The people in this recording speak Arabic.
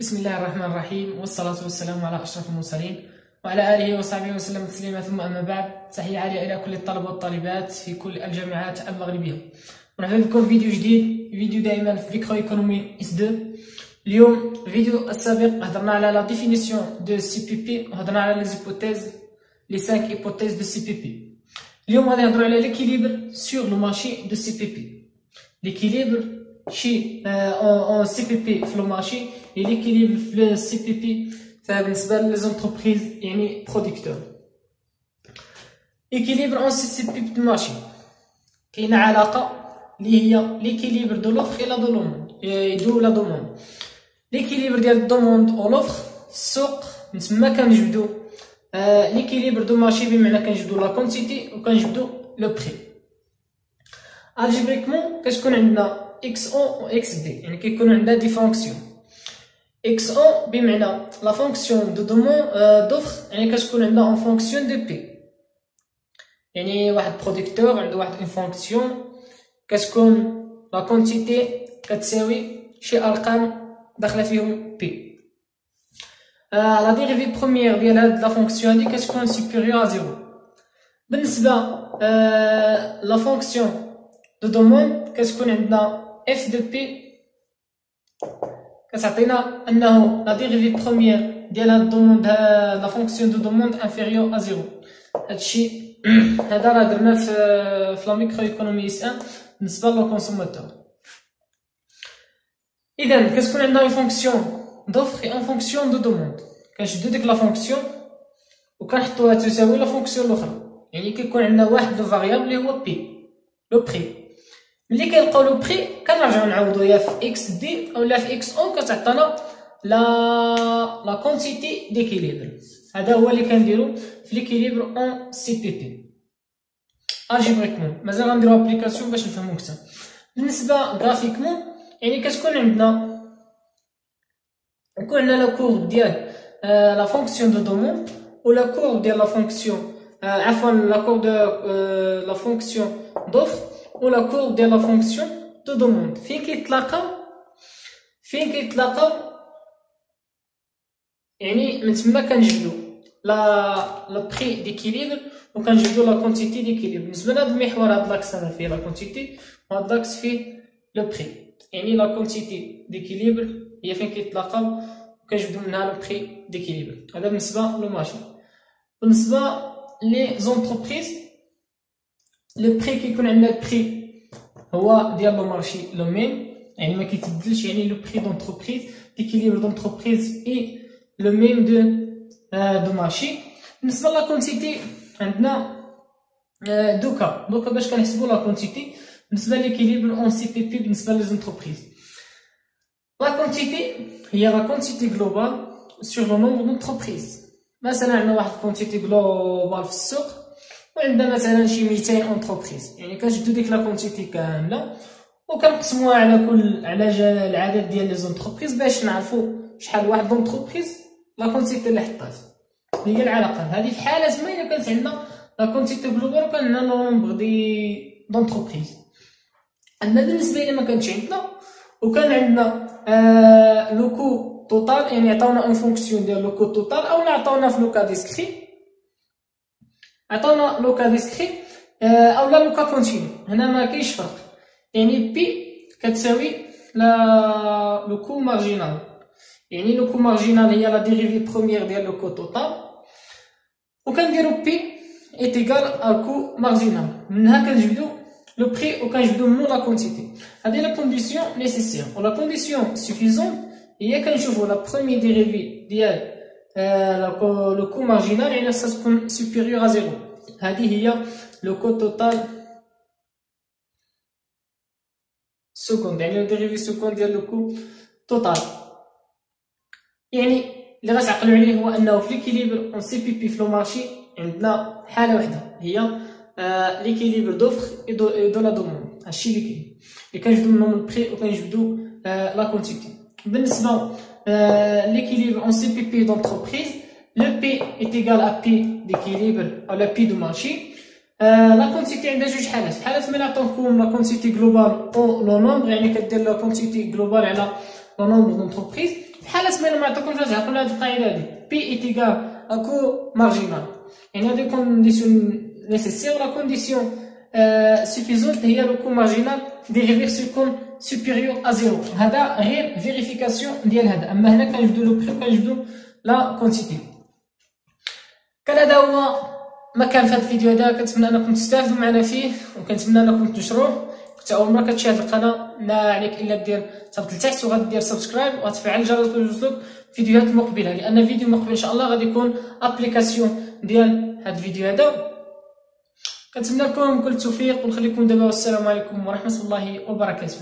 بسم الله الرحمن الرحيم، والصلاة والسلام على أشرف المرسلين وعلى آله وصحبه وسلم تسليما. ثم أما بعد، تحية عالية إلى كل الطلبة والطالبات في كل الجامعات المغربية. مرحبا بكم في فيديو جديد، فيديو دائما في ميكرو ايكونومي اس 2. اليوم الفيديو السابق هضرنا على لا ديفينيسيون دو سي بي بي وهضرنا على لي زيبوتيز، لي 5 ايبوتيز دو سي بي بي. اليوم غادي نهضروا على ليكيليبر سور لو مارشي دو سي بي بي. ليكيليبر شي اون سي بي بي في لو مارشي et l'équilibre في السي بي بي بالنسبه للزونتربريز يعني برودكتور. équilibre اون سي بي بي دو مارشي كاينه علاقه اللي هي ليكيليبر دو لوفر الى دو لا دوموند. ليكيليبر ديال الدوموند او لوفر في السوق نتما كنجبدو ليكيليبر دو مارشي، بمعنى كنجبدو لا كونتيتي وكنجبدو لو بري. الجبريكمون كتكون عندنا اكس او و اكس دي، يعني كيكون عندنا دي فونكسيون. اكس او بمعنى لا فونكسيون دو دومون دوفر، يعني كتكون عندنا اون فونكسيون دو بي، يعني واحد برودكتور عنده واحد اون فونكسيون كتكون لا كونتيتي كتساوي شي ارقام داخله فيهم بي. لا ديريفي بروميير ديال هاد لا فونكسيون هادي كتكون سوبيريور ا زيرو. بالنسبه لا فونكسيون دو دوموند كتكون عندنا اف دو بي كتعطينا انه لا ديريفي بروميير ديال هاد الدوموند، لا فونكسيون دو دوموند انفيريور ا زيرو. هادشي هذا راه درنا في لا ميكرو ايكونومي اس 1 بالنسبه لو كونسوماتور. اذا كتكون عندنا اون فونكسيون دوفر اون فونكسيون دو دوموند، كنشدو ديك لا فونكسيون وكنحطوها تساوي لا فونكسيون الاخرى، يعني كيكون عندنا واحد لو فاريابل اللي هو بي لو بري. ملي كنلقاو لو بري كنرجعو نعوضو يا في اكس دي اولا في اكس اون، كتعطينا لا كونتيتي ديكيليبر. هذا هو اللي كنديرو في ليكيليبر اون سي بي بي. الجبريكمون مازال غنديرو ابليكاسيون باش نفهمو اكثر. بالنسبه غرافيكمون يعني كتكون عندنا لا كورب ديال لا فونكسيون دو دوموند و لا كورب ديال لا فونكسيون عفوا لا كورب دو لا فونكسيون دوفر و لا كورب ديال لا فونكسيون دو دوموند. فين كيتلاقاو يعني من تما كنجبدو لا بري ديكيليبر و كنجبدو لا كونتيتي ديكيليبر. بالنسبه لهاد المحور هاد لاكس هذا فيه لا كونتيتي وهاد لاكس فيه لو بري، يعني لا كونتيتي ديكيليبر هي فين كيتلاقاو وكنجبدو منها لو بري ديكيليبر. هذا بالنسبه لو مارشي. بالنسبه لي زونتربريز لو بري كيكون عندنا البري هو ديال لو مارشي لو ميم، يعني ما كيتبدلش، يعني لو بري دونتربريز ليكيليبر دونتربريز اي لو ميم دو مارشي. بالنسبه لا كونتيتي عندنا دوكا باش كنحسبوا لا كونتيتي بالنسبه ليكيليبر اون سي بي بي. بالنسبه لي زونتربريز لا كونتيتي هي لا كونتيتي جلوبال سور لو نومبر دونتربريز. مثلا عندنا واحد كونتيتي جلوبال في السوق وعندنا مثلا شي 200 اونتربريز، يعني كنشدو ديك لا كونتيتي كامله وكنقسموها على العدد ديال لي زونتربريز باش نعرفوا شحال واحد دونتربريز لا كونتيتي اللي حطات. هي العلاقه هذه في حاله ما الا كانت عندنا لا كونتيتي جلوبال وكان عندنا نومبر دونتربريز. اما بالنسبه الى ما كانتش عندنا وكان عندنا لو كو توتال، يعني عطاونا اون فونكسيون ديال لو كو توتال او عطاونا في لو كا ديسكري، عطاونا لو كا ديسكري او لا لو كا كونتينيو، هنا ما كاينش فرق، يعني بي كتساوي لو كو مارجينال، يعني لو كو مارجينال هي لا ديريفي بروميير ديال لو كو توتال وكنديرو بي ايت ايكال ا كو مارجينال. منها كنجبدو لو بري وكنجبدو منو لا كونتيتي. هذه لا كونديسيون نيسيسير. و لا كونديسيون سوفيزون هي كنشوفو لا بروميير ديريفي ديال لو كو مارجينال، يعني خاصها تكون سوبيريور ا زيرو. هذه هي لو كو توتال سكوند، يعني لو ديريفي سكوند ديال لو كو توتال. يعني اللي غتعقلوا عليه هو انه في ليكيليبر اون سي بي بي في لو مارشي عندنا حاله وحده هي ليكيليبر دوفر دو لا دوموند. هادشي اللي كنجبدو منهم البري وكنجبدو لا كونتيتي. بالنسبه ليكيليبر اون سي بي بي دونتربريز لو بي ايت ايكال ا بي ديكيليبر او لا بي دو مارشي. لا كونتيتي عندها جوج حالات. في حالات ملي عطاوكم لا كونتيتي جلوبال او لو نومبر، يعني كدير لا كونتيتي جلوبال على لو نومبر دونتربريز. الحالات ما عطاكمش تعقلوا هاد القاعده هادي بي ايتيغال اكو مارجينال، يعني هادي كونديسيون نيسيسير ولا كونديسيون سوفيزونت هي لو كو مارجينال ديريفير سيكون سوبيريور ا زيرو. هذا غير فيريفيكاسيون ديال هذا. اما هنا كنجبدو لو بري وكنجبدو لا كونتيتي. كان هذا هو ما كان في هذا الفيديو هذا. كنتمنى انكم تستافدوا معنا فيه وكنتمنى انكم تنشروه. كنت اول مره كتشاهد القناه ما عليك الا دير تهبط لتحت وغادي دير سبسكرايب وتفعل الجرس باش يوصلوك الفيديوهات المقبله، لان فيديو مقبل ان شاء الله غادي يكون ابليكاسيون ديال هذا الفيديو هذا. كنتمنى لكم كل التوفيق ونخليكم دابا والسلام عليكم ورحمه الله وبركاته.